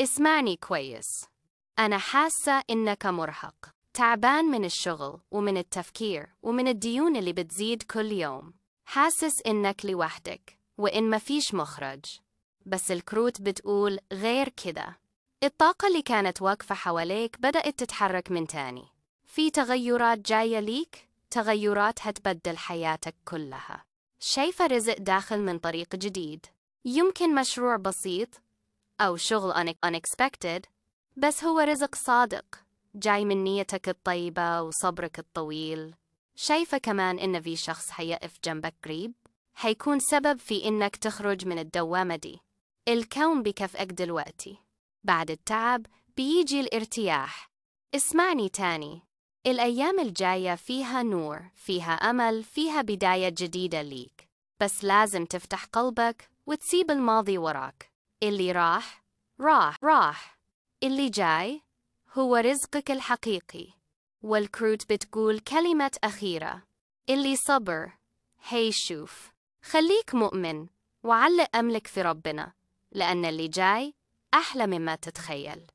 اسمعني كويس. أنا حاسة إنك مرهق، تعبان من الشغل ومن التفكير ومن الديون اللي بتزيد كل يوم. حاسس إنك لوحدك وإن مفيش مخرج. بس الكروت بتقول غير كده. الطاقة اللي كانت واقفة حواليك بدأت تتحرك من تاني. في تغيرات جاية ليك، تغيرات هتبدل حياتك كلها. شايفة رزق داخل من طريق جديد، يمكن مشروع بسيط أو شغل unexpected، بس هو رزق صادق جاي من نيتك الطيبة وصبرك الطويل. شايفة كمان إن في شخص حيقف جنبك قريب، حيكون سبب في إنك تخرج من الدوامة دي. الكون بكفئك دلوقتي، بعد التعب بيجي الارتياح. اسمعني تاني، الأيام الجاية فيها نور، فيها أمل، فيها بداية جديدة ليك. بس لازم تفتح قلبك وتسيب الماضي وراك. اللي راح راح. اللي جاي هو رزقك الحقيقي. والكروت بتقول كلمة أخيرة: اللي صبر هيشوف. خليك مؤمن وعلق أملك في ربنا، لأن اللي جاي أحلى مما تتخيل.